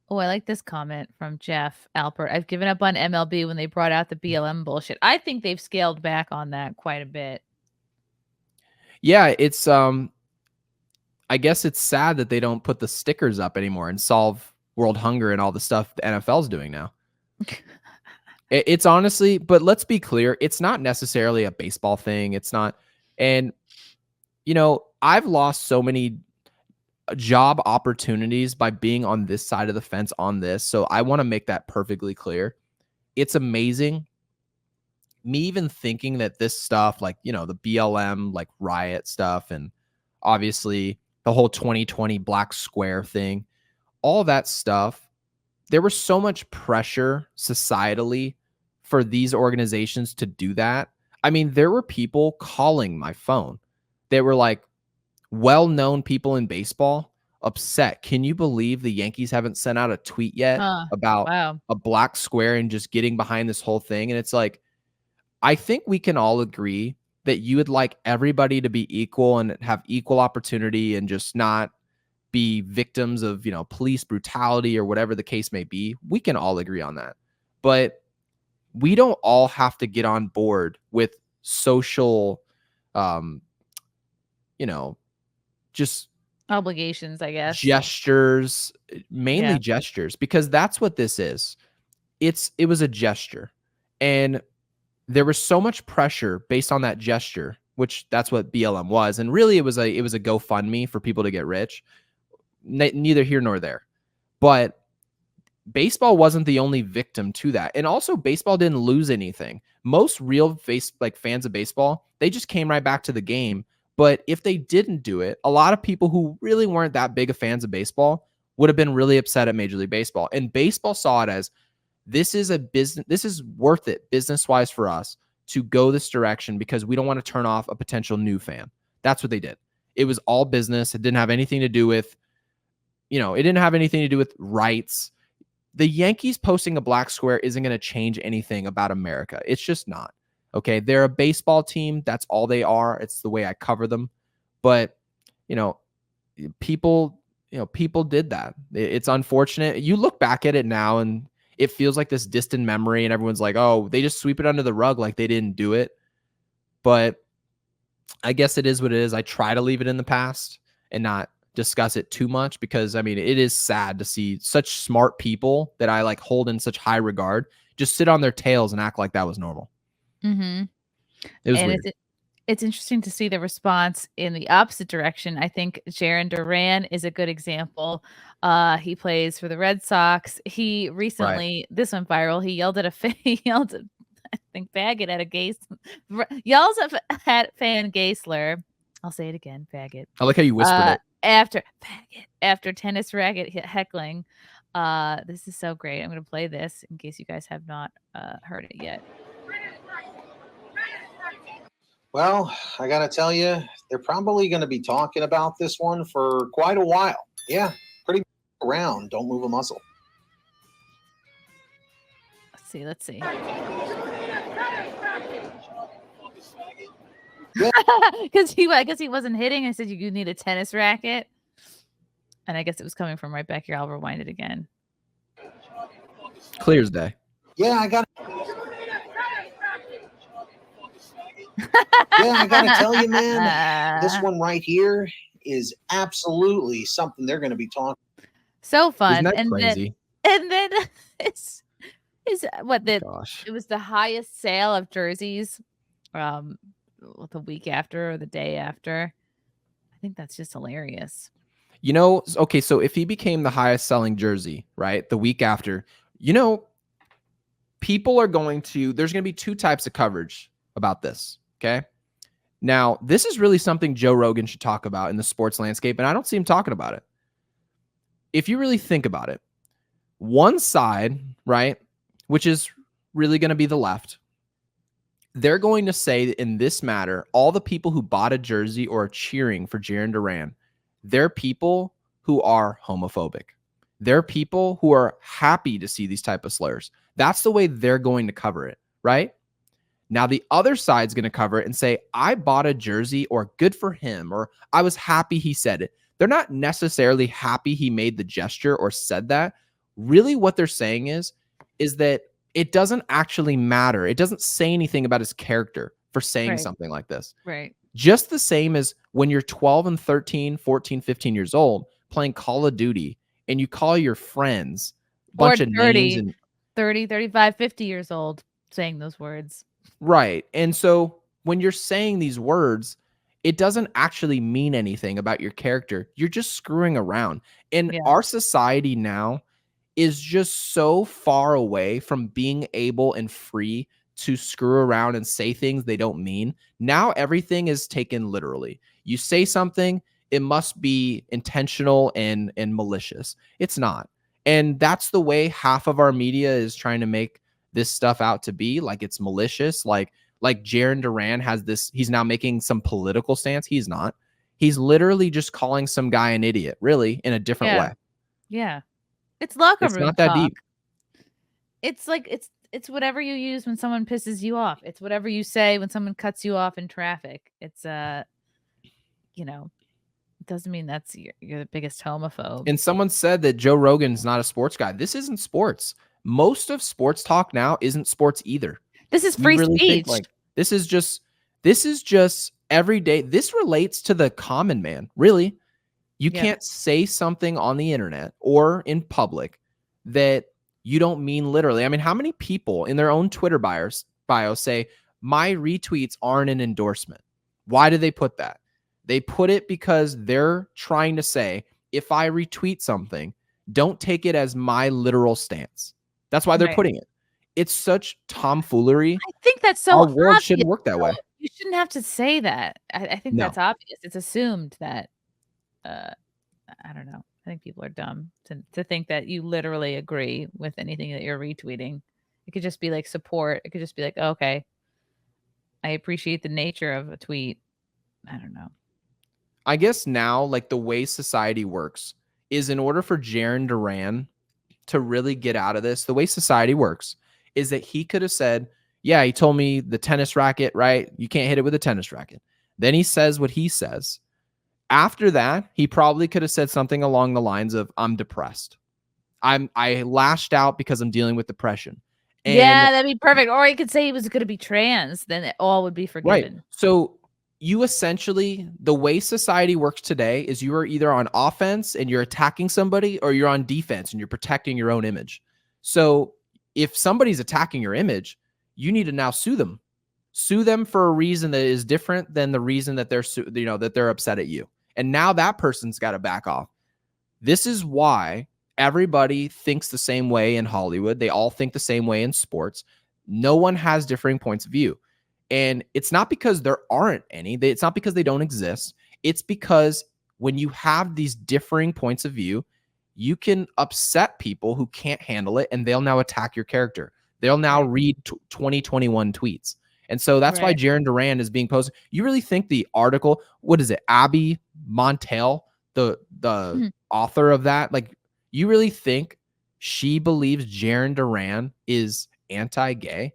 Oh, I like this comment from Jeff Alpert. I've given up on MLB when they brought out the BLM bullshit. I think they've scaled back on that quite a bit. Yeah, it's I guess it's sad that they don't put the stickers up anymore and solve world hunger and all the stuff the NFL's doing now. It's honestly, but let's be clear, it's not necessarily a baseball thing. It's not. And, you know, I've lost so many job opportunities by being on this side of the fence on this. So I want to make that perfectly clear. It's amazing. Me even thinking that this stuff, like, you know, the BLM, like riot stuff, and obviously the whole 2020 Black Square thing, all that stuff, there was so much pressure societally for these organizations to do that. I mean, there were people calling my phone. They were like well-known people in baseball upset. Can you believe the Yankees haven't sent out a tweet yet about a black square and just getting behind this whole thing? And it's like, I think we can all agree that you would like everybody to be equal and have equal opportunity and just not be victims of, you know, police brutality or whatever the case may be. We can all agree on that. But we don't all have to get on board with social, you know, just obligations, I guess. Gestures, mainly gestures, because that's what this is. It was a gesture. And there was so much pressure based on that gesture, which that's what BLM was. And really it was a GoFundMe for people to get rich. Neither here nor there. But baseball wasn't the only victim to that. And also baseball didn't lose anything. Most real fans of baseball, they just came right back to the game. But if they didn't do it, a lot of people who really weren't that big of fans of baseball would have been really upset at Major League Baseball. And baseball saw it as, this is a business. This is worth it business-wise for us to go this direction because we don't want to turn off a potential new fan. That's what they did. It was all business. It didn't have anything to do with, you know, it didn't have anything to do with rights. The Yankees posting a black square isn't going to change anything about America. It's just not. Okay, they're a baseball team. That's all they are. It's the way I cover them. But, you know, people did that. It's unfortunate. You look back at it now and it feels like this distant memory and everyone's like, oh, they just sweep it under the rug like they didn't do it. But I guess it is what it is. I try to leave it in the past and not discuss it too much because, I mean, it is sad to see such smart people that I like hold in such high regard just sit on their tails and act like that was normal. Mm-hmm. It was weird. It's interesting to see the response in the opposite direction. I think Jarren Duran is a good example. He plays for the Red Sox. He recently, this went viral. He yelled at I think faggot at a yells at fan Gaisler. I'll say it again, faggot. I like how you whispered it. After tennis racket heckling. This is so great. I'm going to play this in case you guys have not heard it yet. Well, I got to tell you, they're probably going to be talking about this one for quite a while. Yeah, pretty around. Don't move a muscle. Let's see. Because I guess he wasn't hitting. I said you need a tennis racket. And I guess it was coming from right back here. I'll rewind it again. Clear as day. Yeah, I got to tell you, man, this one right here is absolutely something they're going to be talking. So fun. Isn't that crazy? Then it's what it was the highest sale of jerseys the week after or the day after. I think that's just hilarious. You know, okay, so if he became the highest selling jersey, right, the week after, you know, people are there's going to be two types of coverage about this, okay? Now, this is really something Joe Rogan should talk about in the sports landscape, and I don't see him talking about it. If you really think about it, one side, right, which is really going to be the left, they're going to say that in this matter, all the people who bought a jersey or are cheering for Jarren Duran, they're people who are homophobic. They're people who are happy to see these type of slurs. That's the way they're going to cover it, right? Now, the other side's going to cover it and say, I bought a jersey, or good for him, or I was happy he said it. They're not necessarily happy he made the gesture or said that. really what they're saying is that it doesn't actually matter. It doesn't say anything about his character for saying something like this. Right. Just the same as when you're 12 and 13, 14, 15 years old playing Call of Duty and you call your friends a bunch of 30, names and 30, 35, 50 years old saying those words. Right. And so when you're saying these words, it doesn't actually mean anything about your character. You're just screwing around. And our society now is just so far away from being able and free to screw around and say things they don't mean. Now everything is taken literally. You say something, it must be intentional and malicious. It's not. And that's the way half of our media is trying to make this stuff out to be, like it's malicious. Like Jarren Duran has this, he's now making some political stance. He's not. He's literally just calling some guy an idiot, really, in a different way. Yeah. It's locker room It's not that talk. deep. It's like it's whatever you use when someone pisses you off. It's whatever you say when someone cuts you off in traffic. It's you know, it doesn't mean that's you're the biggest homophobe. And someone said that Joe Rogan's not a sports guy. This isn't sports. Most of sports talk now isn't sports either. This is free speech. Like this is just every day. This relates to the common man, really. You can't say something on the internet or in public that you don't mean literally. I mean, how many people in their own Twitter bio say, my retweets aren't an endorsement? Why do they put that? They put it because they're trying to say, if I retweet something, don't take it as my literal stance. That's why they're putting it. It's such tomfoolery. I think that's so Our world shouldn't work that way. You shouldn't have to say that. I think that's obvious. It's assumed that I don't know. I think people are dumb to think that you literally agree with anything that you're retweeting. It could just be like support. It could just be like, oh, okay, I appreciate the nature of a tweet. I don't know. I guess now, like the way society works is in order for Jarren Duran to really get out of this, the way society works is that he could have said, yeah, he told me the tennis racket, right? You can't hit it with a tennis racket. Then he says what he says. After that, he probably could have said something along the lines of, I'm depressed. I lashed out because I'm dealing with depression. And yeah, that'd be perfect. Or he could say he was going to be trans. Then it all would be forgiven. Right. So you essentially, the way society works today is you are either on offense and you're attacking somebody, or you're on defense and you're protecting your own image. So if somebody's attacking your image, you need to now sue them. Sue them for a reason that is different than the reason that they're upset at you. And now that person's got to back off. This is why everybody thinks the same way in Hollywood. They all think the same way in sports. No one has differing points of view. And it's not because there aren't any. It's not because they don't exist. It's because when you have these differing points of view, you can upset people who can't handle it, and they'll now attack your character. They'll now read 2021 tweets. And so that's why Jarren Duran is being posted. You really think the article, what is it, Abby Montel, the author of that, like, you really think she believes Jarren Duran is anti-gay?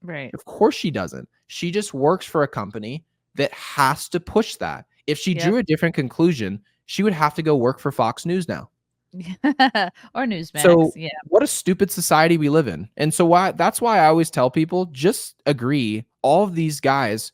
Right. Of course she doesn't. She just works for a company that has to push that. If she drew a different conclusion, she would have to go work for Fox News now. Or Newsmax. So what a stupid society we live in. And so that's why I always tell people, just agree. All of these guys,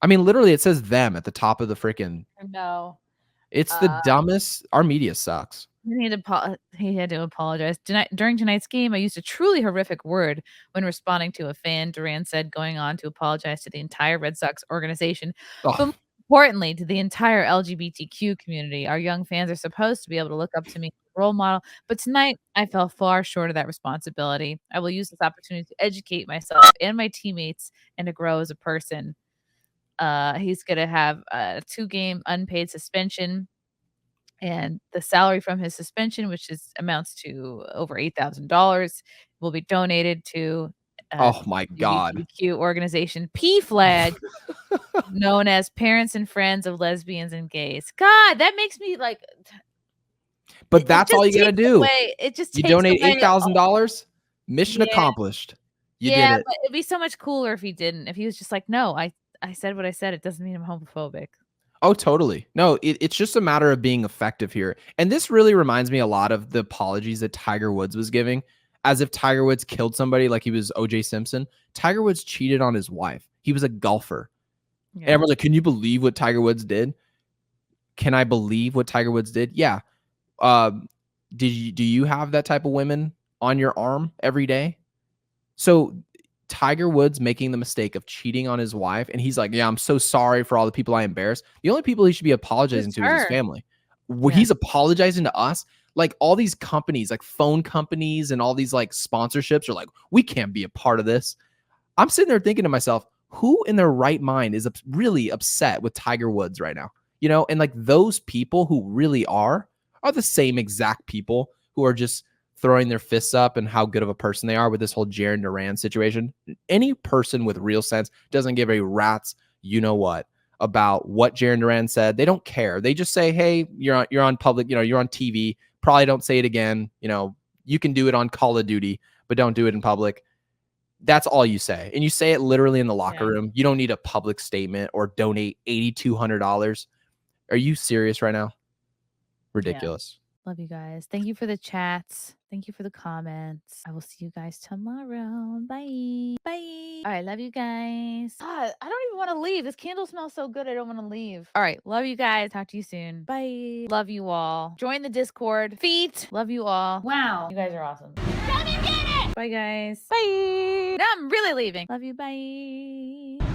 I mean, literally it says them at the top of the freaking. No. It's the dumbest. Our media sucks. He had to apologize. During tonight's game, I used a truly horrific word when responding to a fan, Duran said, going on to apologize to the entire Red Sox organization. But importantly, to the entire LGBTQ community. Our young fans are supposed to be able to look up to me as a role model, but tonight I fell far short of that responsibility. I will use this opportunity to educate myself and my teammates and to grow as a person. He's going to have a 2-game unpaid suspension, and the salary from his suspension, which amounts to over $8,000, will be donated to oh my God, LGBTQ organization PFLAG, known as Parents and Friends of Lesbians and Gays. God, that makes me like. But that's all you gotta do. It just you donate $8,000. Mission accomplished. You did it. But it'd be so much cooler if he didn't. If he was just like, no, I said what I said. It doesn't mean I'm homophobic. Oh, totally. No, it's just a matter of being effective here. And this really reminds me a lot of the apologies that Tiger Woods was giving, as if Tiger Woods killed somebody like he was O.J. Simpson. Tiger Woods cheated on his wife. He was a golfer. Yeah. And everyone's like, can you believe what Tiger Woods did? Can I believe what Tiger Woods did? Yeah. Do you have that type of women on your arm every day? So Tiger Woods making the mistake of cheating on his wife, and he's like, yeah, I'm so sorry for all the people I embarrassed. The only people he should be apologizing to is his family. Yeah. He's apologizing to us. Like all these companies, like phone companies and all these like sponsorships are like, we can't be a part of this. I'm sitting there thinking to myself, who in their right mind is really upset with Tiger Woods right now? You know, and like those people who really are the same exact people who are just throwing their fists up and how good of a person they are with this whole Jarren Duran situation. Any person with real sense doesn't give a rat's you know what about what Jarren Duran said. They don't care. They just say, hey, you're on public, you're on TV. Probably don't say it again. You can do it on Call of Duty, but don't do it in public. That's all you say. And you say it literally in the locker room. You don't need a public statement or donate $8,200. Are you serious right now? Ridiculous. Yeah. Love you guys. Thank you for the chats. Thank you for the comments. I will see you guys tomorrow. Bye. Bye. All right. Love you guys. God, I don't even want to leave. This candle smells so good. I don't want to leave. All right. Love you guys. Talk to you soon. Bye. Love you all. Join the Discord. Feet. Love you all. Wow. You guys are awesome. Come and get it. Bye, guys. Bye. Now I'm really leaving. Love you. Bye.